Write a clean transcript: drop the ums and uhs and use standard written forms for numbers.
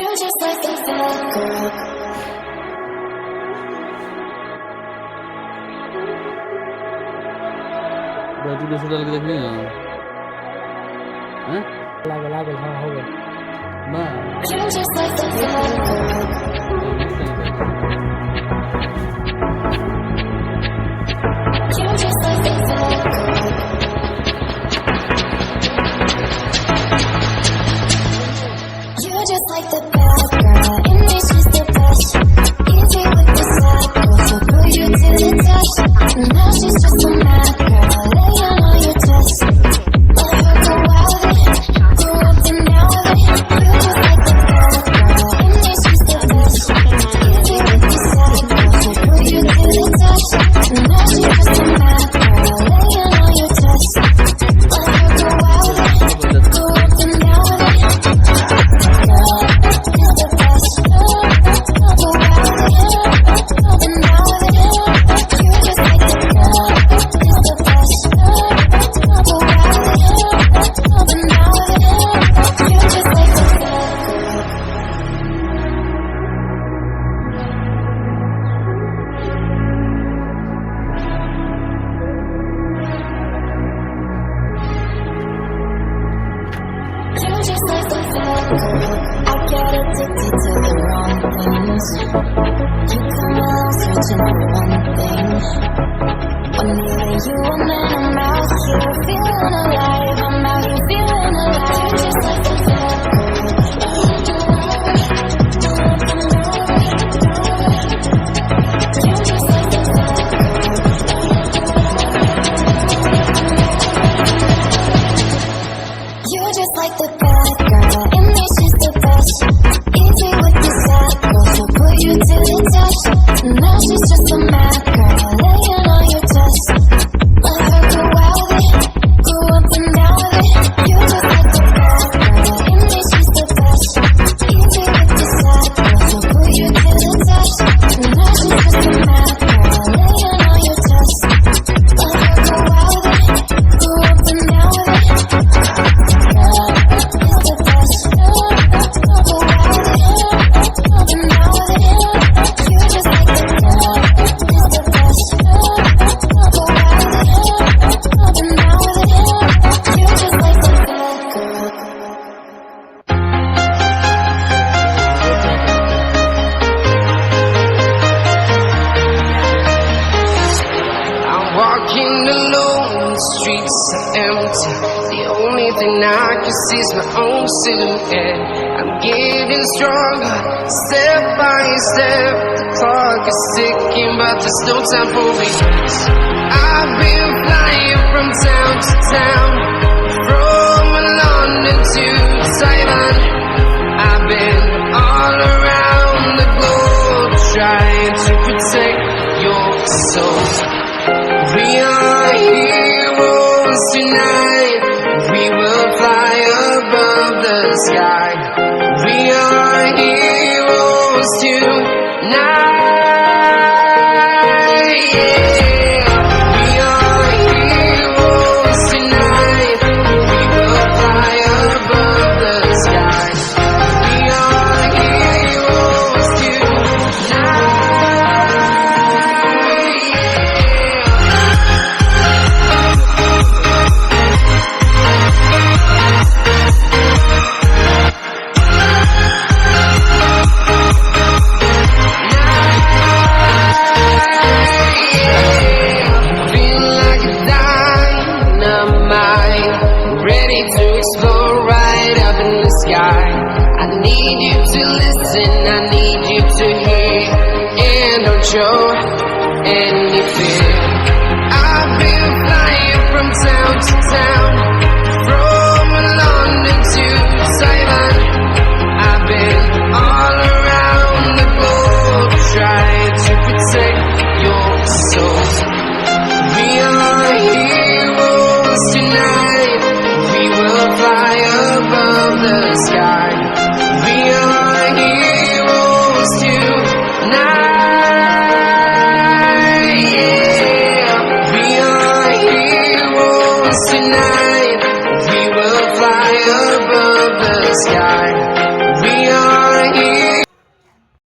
You're just like a bad girl. Battery दूसरा डाल के देख लिया हैं लागल हाँ हो गया बस You're just like a bad girl. You're just like a bad girl. You're just like the bad girl. In me she's the best. Easy with the cycle, so put you to the test. Now she's just a mad girl, laying on your chest. Let her go out of it, go up and down with it. You're just like the bad girl. In me she's the best. Easy with the cycle, so put you to the test. Now she's just a mad girl, laying on your chest. Let her go out of it, go up and down with it. You're the best. Go out of it, up and down with it. You're just like the girl. You're the best. Go out of it, up and down with it. You're just like the girl. You're just like the bad girl. I get addicted to the wrong things. You come along searching for one thing. When neither you and then I'm out here feeling alive. I'm out here feeling alive. You're just like the bad girl. You're just like the bad girl. You're just like the bad girl. In me she's the best. Easy with the cycle, so put you to the test. Now she's just a mad girl, laying on your chest. Let her go out of it, go up and down with it. You're just like the bad girl. In me she's the best. Easy with the cycle, so put you to the test. Now she's just a mad girl, laying on your chest. Let her go out of it, go up and down with it. You're the best. Go out of it, up and down with it. You're just like the girl. You're the best. Go out of it, up and down with it. You're just like the bad girl. I'm walking alone, the streets are empty. The only thing I can see is my own silhouette. I'm getting stronger, step by step. The clock is ticking, but there's no time for regrets. I've been flying from town to town, from London to Taiwan. I've been all around the globe, trying to protect your soul. We are heroes tonight. We will fly above the sky. We are heroes tonight. Yeah. We are heroes tonight. We will fly above the sky. We are heroes tonight. Feel like a dynamite, ready to explode right up in the sky. I need you to listen, I need you to hear, and don't show any fear. I've been flying from town to town.